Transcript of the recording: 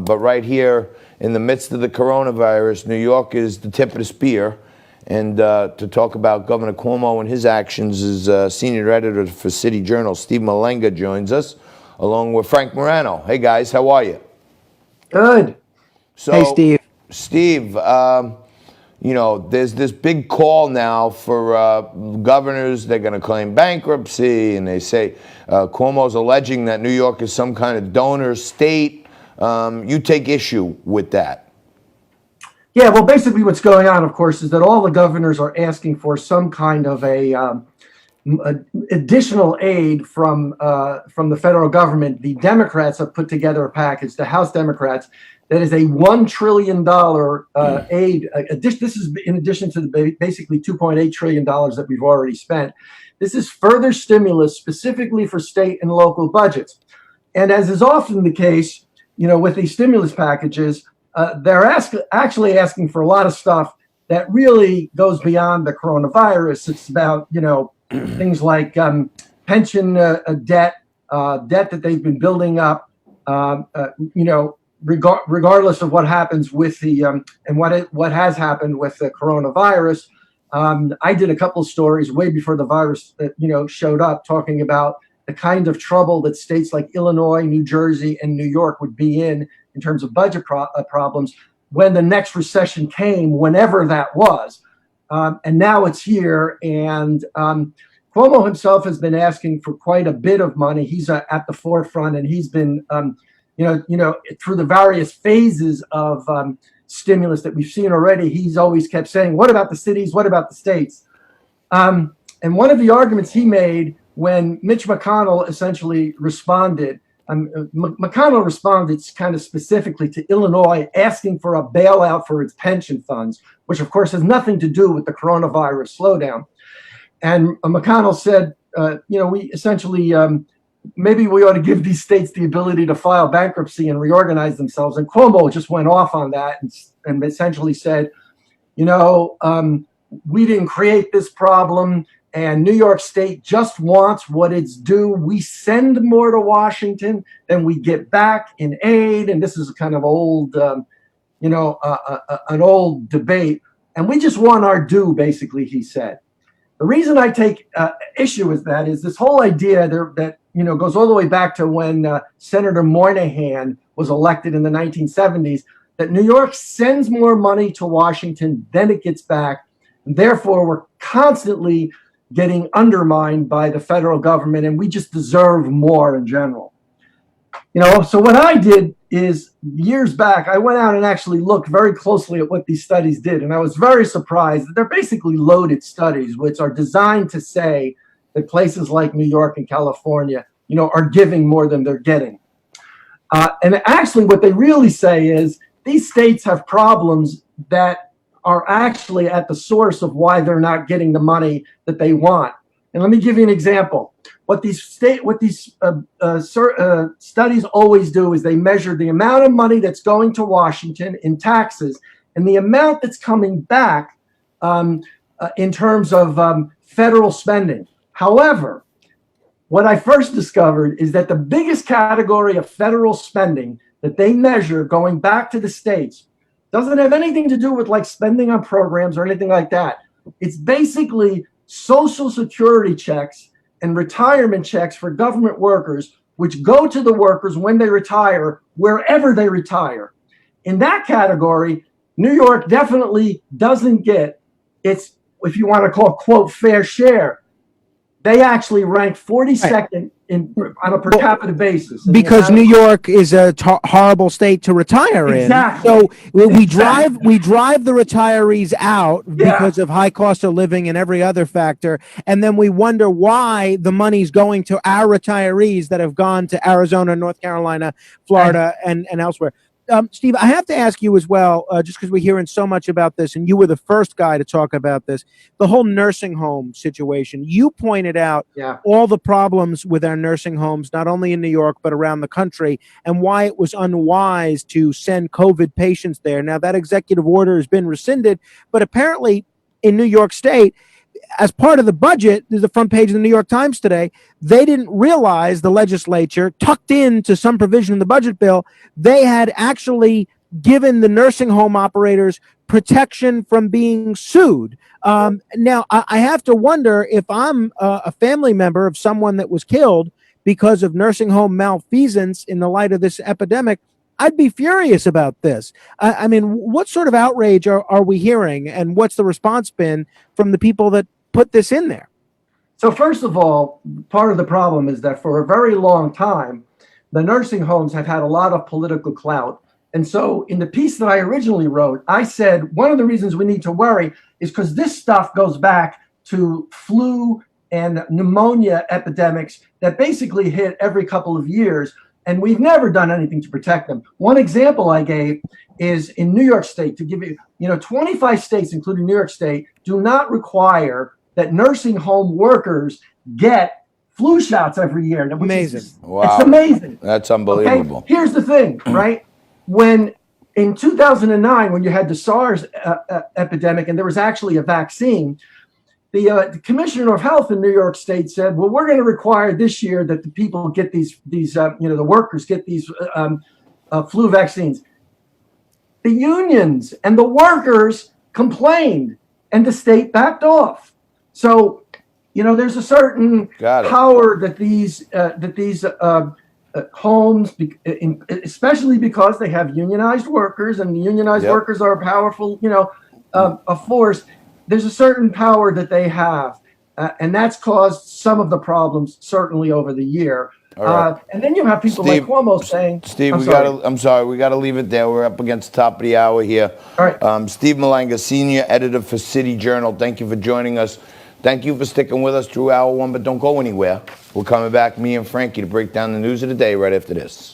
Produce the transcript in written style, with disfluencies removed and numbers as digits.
But right here in the midst of the coronavirus, New York is the tip of the spear. And to talk about Governor Cuomo and his actions is senior editor for City Journal, Steve Malanga, joins us, along with Frank Morano. Hey, guys, how are you? Good. So, hey, Steve. Steve, there's this big call now for governors. They're going to claim bankruptcy, and they say Cuomo's alleging that New York is some kind of donor state. You take issue with that. Yeah, well, basically what's going on, of course, is that all the governors are asking for some kind of a additional aid from the federal government. The Democrats have put together a package, the House Democrats, that is a $1 trillion aid. This is in addition to the basically $2.8 trillion that we've already spent. This is further stimulus specifically for state and local budgets. And as is often the case, with these stimulus packages, they're actually asking for a lot of stuff that really goes beyond the coronavirus. It's about, things like pension debt that they've been building up, regardless of what happens with the and what has happened with the coronavirus. I did a couple of stories way before the virus, showed up, talking about the kind of trouble that states like Illinois, New Jersey, and New York would be in terms of budget problems when the next recession came, whenever that was. And now it's here. And Cuomo himself has been asking for quite a bit of money. He's at the forefront, and he's been, through the various phases of stimulus that we've seen already. He's always kept saying, "What about the cities? What about the states?" And one of the arguments he made when Mitch McConnell essentially responded, McConnell responded kind of specifically to Illinois asking for a bailout for its pension funds, which of course has nothing to do with the coronavirus slowdown. And McConnell said, we essentially, maybe we ought to give these states the ability to file bankruptcy and reorganize themselves. And Cuomo just went off on that and essentially said, we didn't create this problem, and New York State just wants what it's due. We send more to Washington than we get back in aid. And this is kind of old, an old debate. And we just want our due, basically, he said. The reason I take issue with that is this whole idea that goes all the way back to when Senator Moynihan was elected in the 1970s, that New York sends more money to Washington than it gets back. And therefore, we're constantly getting undermined by the federal government, and we just deserve more in general. So what I did is, years back, I went out and actually looked very closely at what these studies did. And I was very surprised that they're basically loaded studies, which are designed to say that places like New York and California, are giving more than they're getting. And actually what they really say is these states have problems that are actually at the source of why they're not getting the money that they want. And let me give you an example. What these studies always do is they measure the amount of money that's going to Washington in taxes and the amount that's coming back in terms of federal spending. However, what I first discovered is that the biggest category of federal spending that they measure going back to the states doesn't have anything to do with like spending on programs or anything like that. It's basically Social Security checks and retirement checks for government workers, which go to the workers when they retire, wherever they retire. In that category, New York definitely doesn't get its, if you want to call it, quote, fair share. They actually rank 42nd on a per capita basis. Because New York is a horrible state to retire exactly. in. So we drive the retirees out because of high cost of living and every other factor. And then we wonder why the money's going to our retirees that have gone to Arizona, North Carolina, Florida, and elsewhere. Steve, I have to ask you as well, just because we're hearing so much about this, and you were the first guy to talk about this, the whole nursing home situation. You pointed out all the problems with our nursing homes, not only in New York, but around the country, and why it was unwise to send COVID patients there. Now, that executive order has been rescinded, but apparently in New York State, as part of the budget, there's the front page of the New York Times today. They didn't realize the legislature tucked into some provision in the budget bill. They had actually given the nursing home operators protection from being sued. Now, I have to wonder if I'm a family member of someone that was killed because of nursing home malfeasance in the light of this epidemic. I'd be furious about this. I mean, what sort of outrage are we hearing, and what's the response been from the people that put this in there? So first of all, part of the problem is that for a very long time, the nursing homes have had a lot of political clout. And so in the piece that I originally wrote, I said one of the reasons we need to worry is because this stuff goes back to flu and pneumonia epidemics that basically hit every couple of years. And we've never done anything to protect them. One example I gave is in New York State, to give you, 25 states, including New York State, do not require that nursing home workers get flu shots every year. Amazing. Wow. It's amazing. That's unbelievable. Okay? Here's the thing, right? When in 2009, when you had the SARS epidemic and there was actually a vaccine, the Commissioner of Health in New York State said, well, we're going to require this year that the people get the workers get these flu vaccines. The unions and the workers complained and the state backed off. So, there's a certain power that these homes, especially because they have unionized workers, and the unionized workers are a powerful, a force. There's a certain power that they have, and that's caused some of the problems, certainly over the year. Right. And then you have people like Cuomo saying, Steve, we got to leave it there. We're up against the top of the hour here. All right. Steve Malanga, senior editor for City Journal. Thank you for joining us. Thank you for sticking with us through hour one, but don't go anywhere. We're coming back, me and Frankie, to break down the news of the day right after this.